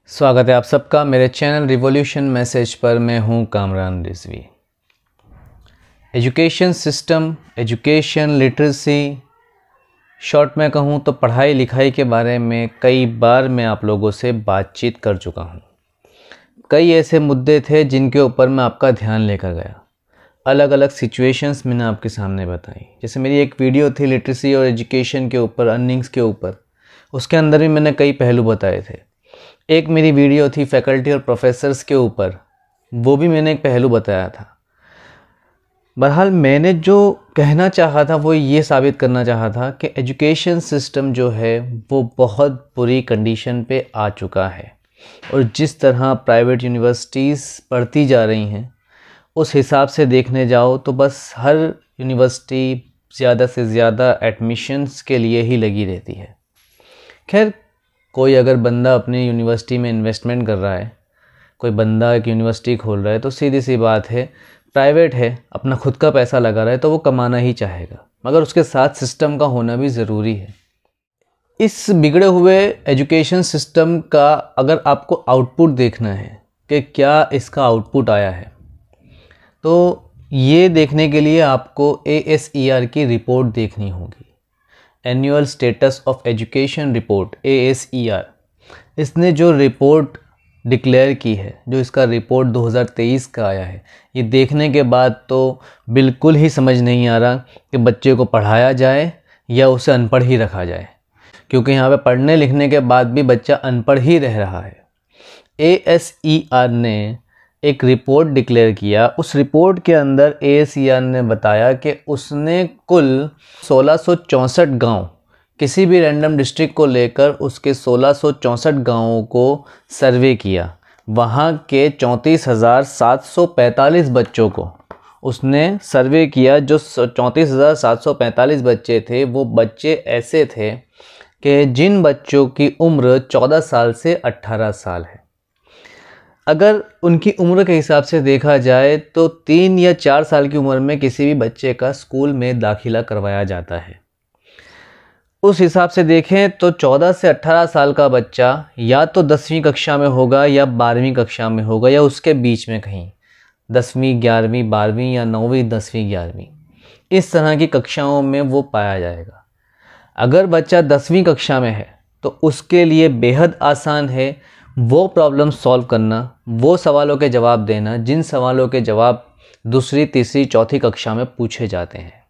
स्वागत है आप सबका मेरे चैनल रिवॉल्यूशन मैसेज पर। मैं हूं Kamran Rizvi. Education system, education, literacy, short में कहूं तो पढ़ाई लिखाई के बारे में कई बार मैं आप लोगों से बातचीत कर चुका हूं। कई ऐसे मुद्दे थे जिनके ऊपर मैं आपका ध्यान लेकर गया। अलग अलग सिचुएशंस मैंने आपके सामने बताई। जैसे मेरी एक वीडियो थी लिटरेसी और एजुकेशन के ऊपर, अर्निंग्स के ऊपर, उसके अंदर भी मैंने कई पहलू बताए थे। एक मेरी वीडियो थी फैकल्टी और प्रोफेसर्स के ऊपर, वो भी मैंने एक पहलू बताया था। बहरहाल मैंने जो कहना चाहा था वो ये साबित करना चाहा था कि एजुकेशन सिस्टम जो है वो बहुत बुरी कंडीशन पे आ चुका है और जिस तरह प्राइवेट यूनिवर्सिटीज़ बढ़ती जा रही हैं उस हिसाब से देखने जाओ तो बस हर यूनिवर्सिटी ज़्यादा से ज़्यादा एडमिशन्स के लिए ही लगी रहती है। खैर, कोई अगर बंदा अपनी यूनिवर्सिटी में इन्वेस्टमेंट कर रहा है, कोई बंदा एक यूनिवर्सिटी खोल रहा है, तो सीधी सी बात है, प्राइवेट है, अपना खुद का पैसा लगा रहा है तो वो कमाना ही चाहेगा, मगर उसके साथ सिस्टम का होना भी ज़रूरी है। इस बिगड़े हुए एजुकेशन सिस्टम का अगर आपको आउटपुट देखना है कि क्या इसका आउटपुट आया है, तो ये देखने के लिए आपको ASER की रिपोर्ट देखनी होगी। Annual status of education report, ASER। इसने जो रिपोर्ट डिक्लेयर की है, जो इसका रिपोर्ट 2023 का आया है, ये देखने के बाद तो बिल्कुल ही समझ नहीं आ रहा कि बच्चे को पढ़ाया जाए या उसे अनपढ़ ही रखा जाए, क्योंकि यहाँ पे पढ़ने लिखने के बाद भी बच्चा अनपढ़ ही रह रहा है। ASER ने एक रिपोर्ट डिक्लेयर किया। उस रिपोर्ट के अंदर ASER ने बताया कि उसने कुल 1664 गांव, किसी भी रैंडम डिस्ट्रिक्ट को लेकर उसके 1664 गांवों को सर्वे किया। वहां के 34,745 बच्चों को उसने सर्वे किया। जो 34,745 बच्चे थे वो बच्चे ऐसे थे कि जिन बच्चों की उम्र 14 साल से 18 साल है। अगर उनकी उम्र के हिसाब से देखा जाए तो 3 या 4 साल की उम्र में किसी भी बच्चे का स्कूल में दाखिला करवाया जाता है। उस हिसाब से देखें तो 14 से 18 साल का बच्चा या तो 10वीं कक्षा में होगा या 12वीं कक्षा में होगा या उसके बीच में कहीं 10वीं, 11वीं, 12वीं या 9वीं, 10वीं, 11वीं, इस तरह की कक्षाओं में वो पाया जाएगा। अगर बच्चा 10वीं कक्षा में है तो उसके लिए बेहद आसान है वो प्रॉब्लम सॉल्व करना, वो सवालों के जवाब देना जिन सवालों के जवाब दूसरी, तीसरी, चौथी कक्षा में पूछे जाते हैं।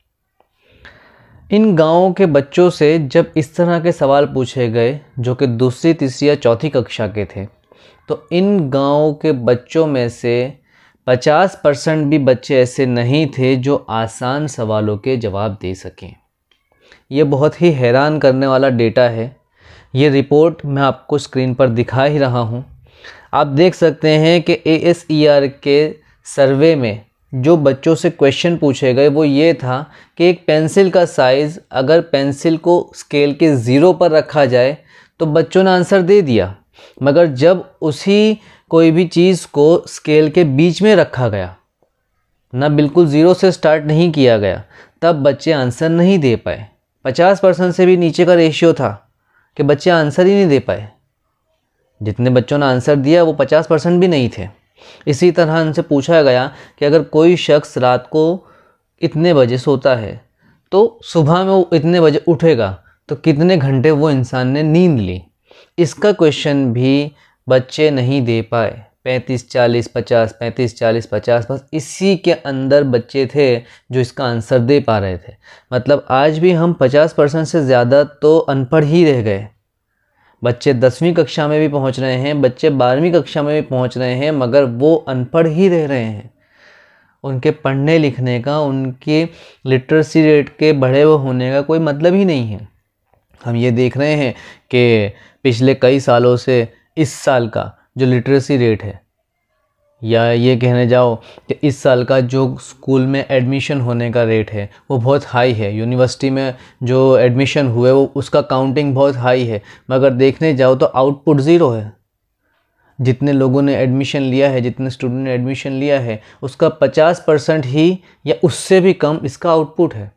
इन गांवों के बच्चों से जब इस तरह के सवाल पूछे गए जो कि दूसरी, तीसरी या चौथी कक्षा के थे, तो इन गांवों के बच्चों में से 50% भी बच्चे ऐसे नहीं थे जो आसान सवालों के जवाब दे सकें। ये बहुत ही हैरान करने वाला डेटा है। ये रिपोर्ट मैं आपको स्क्रीन पर दिखा ही रहा हूँ। आप देख सकते हैं कि ASER के सर्वे में जो बच्चों से क्वेश्चन पूछे गए वो ये था कि एक पेंसिल का साइज़, अगर पेंसिल को स्केल के 0 पर रखा जाए तो बच्चों ने आंसर दे दिया, मगर जब उसी कोई भी चीज़ को स्केल के बीच में रखा गया, ना बिल्कुल 0 से स्टार्ट नहीं किया गया, तब बच्चे आंसर नहीं दे पाए। 50% से भी नीचे का रेशियो था कि बच्चे आंसर ही नहीं दे पाए। जितने बच्चों ने आंसर दिया वो 50% भी नहीं थे। इसी तरह उनसे पूछा गया कि अगर कोई शख्स रात को इतने बजे सोता है तो सुबह में वो इतने बजे उठेगा तो कितने घंटे वो इंसान ने नींद ली। इसका क्वेश्चन भी बच्चे नहीं दे पाए। 35, 40, 50, 35, 40, 50, बस इसी के अंदर बच्चे थे जो इसका आंसर दे पा रहे थे। मतलब आज भी हम 50% से ज़्यादा तो अनपढ़ ही रह गए। बच्चे 10वीं कक्षा में भी पहुंच रहे हैं, बच्चे 12वीं कक्षा में भी पहुंच रहे हैं, मगर वो अनपढ़ ही रह रहे हैं। उनके पढ़ने लिखने का, उनके लिटरेसी रेट के बढ़े हुए होने का कोई मतलब ही नहीं है। हम ये देख रहे हैं कि पिछले कई सालों से इस साल का जो लिटरेसी रेट है, या ये कहने जाओ कि इस साल का जो स्कूल में एडमिशन होने का रेट है वो बहुत हाई है। यूनिवर्सिटी में जो एडमिशन हुए वो उसका काउंटिंग बहुत हाई है, मगर देखने जाओ तो आउटपुट ज़ीरो है। जितने लोगों ने एडमिशन लिया है, जितने स्टूडेंट ने एडमिशन लिया है, उसका 50% ही या उससे भी कम इसका आउटपुट है।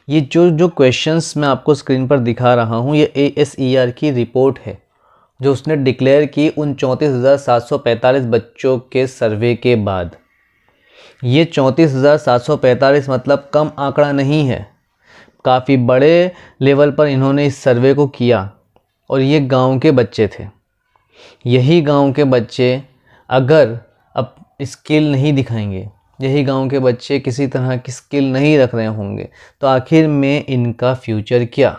ये जो क्वेश्चंस मैं आपको स्क्रीन पर दिखा रहा हूँ ये ASER की रिपोर्ट है। जो उसने डिक्लेयर की उन 34,745 बच्चों के सर्वे के बाद। ये 34,745 मतलब कम आंकड़ा नहीं है, काफ़ी बड़े लेवल पर इन्होंने इस सर्वे को किया। और ये गांव के बच्चे थे। यही गांव के बच्चे अगर अब स्किल नहीं दिखाएंगे, यही गांव के बच्चे किसी तरह की स्किल नहीं रख रहे होंगे, तो आखिर में इनका फ्यूचर क्या।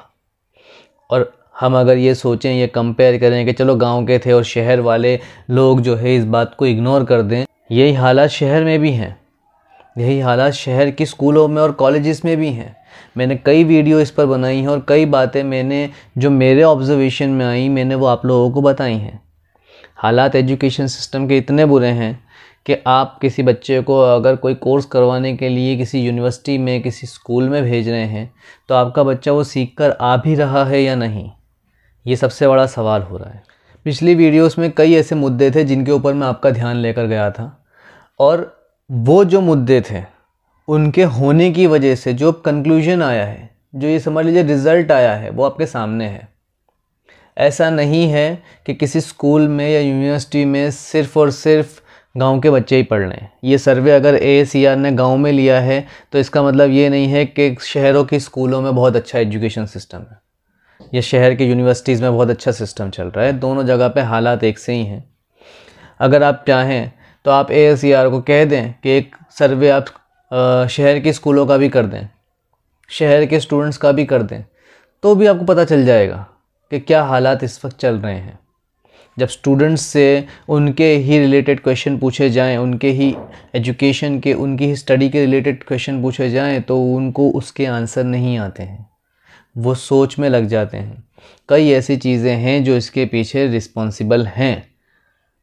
और हम अगर ये सोचें, ये कंपेयर करें कि चलो गांव के थे और शहर वाले लोग जो है इस बात को इग्नोर कर दें, यही हालात शहर में भी हैं, यही हालात शहर की स्कूलों में और कॉलेजेस में भी हैं। मैंने कई वीडियो इस पर बनाई हैं और कई बातें मैंने जो मेरे ऑब्जर्वेशन में आई मैंने वो आप लोगों को बताई हैं। हालात एजुकेशन सिस्टम के इतने बुरे हैं कि आप किसी बच्चे को अगर कोई कोर्स करवाने के लिए किसी यूनिवर्सिटी में, किसी स्कूल में भेज रहे हैं, तो आपका बच्चा वो सीख कर आ भी रहा है या नहीं, ये सबसे बड़ा सवाल हो रहा है। पिछली वीडियोस में कई ऐसे मुद्दे थे जिनके ऊपर मैं आपका ध्यान लेकर गया था, और वो जो मुद्दे थे उनके होने की वजह से जो कंक्लूजन आया है, जो ये समझ लीजिए रिज़ल्ट आया है, वो आपके सामने है। ऐसा नहीं है कि किसी स्कूल में या यूनिवर्सिटी में सिर्फ़ और सिर्फ गांव के बच्चे ही पढ़ लें। ये सर्वे अगर AACR ने गांव में लिया है तो इसका मतलब ये नहीं है कि शहरों के स्कूलों में बहुत अच्छा एजुकेशन सिस्टम है या शहर के यूनिवर्सिटीज़ में बहुत अच्छा सिस्टम चल रहा है। दोनों जगह पे हालात एक से ही हैं। अगर आप चाहें तो आप AACR को कह दें कि एक सर्वे आप शहर के स्कूलों का भी कर दें, शहर के स्टूडेंट्स का भी कर दें, तो भी आपको पता चल जाएगा कि क्या हालात इस वक्त चल रहे हैं। जब स्टूडेंट्स से उनके ही रिलेटेड क्वेश्चन पूछे जाएं, उनके ही एजुकेशन के, उनकी ही स्टडी के रिलेटेड क्वेश्चन पूछे जाएं, तो उनको उसके आंसर नहीं आते हैं, वो सोच में लग जाते हैं। कई ऐसी चीज़ें हैं जो इसके पीछे रिस्पॉन्सिबल हैं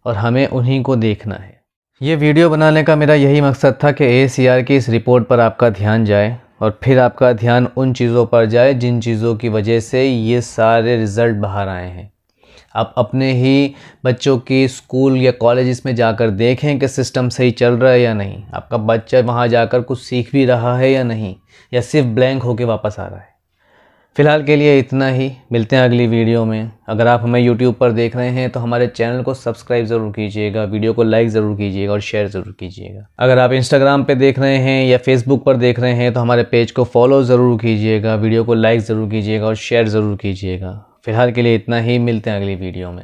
और हमें उन्हीं को देखना है। ये वीडियो बनाने का मेरा यही मकसद था कि AACR की इस रिपोर्ट पर आपका ध्यान जाए और फिर आपका ध्यान उन चीज़ों पर जाए जिन चीज़ों की वजह से ये सारे रिज़ल्ट बाहर आए हैं। आप अपने ही बच्चों की स्कूल या कॉलेजेस में जाकर देखें कि सिस्टम सही चल रहा है या नहीं, आपका बच्चा वहाँ जाकर कुछ सीख भी रहा है या नहीं, या सिर्फ ब्लैंक होके वापस आ रहा है। फ़िलहाल के लिए इतना ही, मिलते हैं अगली वीडियो में। अगर आप हमें YouTube पर देख रहे हैं तो हमारे चैनल को सब्सक्राइब ज़रूर कीजिएगा, वीडियो को लाइक ज़रूर कीजिएगा और शेयर ज़रूर कीजिएगा। अगर आप Instagram पे देख रहे हैं या Facebook पर देख रहे हैं तो हमारे पेज को फॉलो ज़रूर कीजिएगा, वीडियो को लाइक ज़रूर कीजिएगा और शेयर ज़रूर कीजिएगा। फ़िलहाल के लिए इतना ही, मिलते हैं अगली वीडियो में।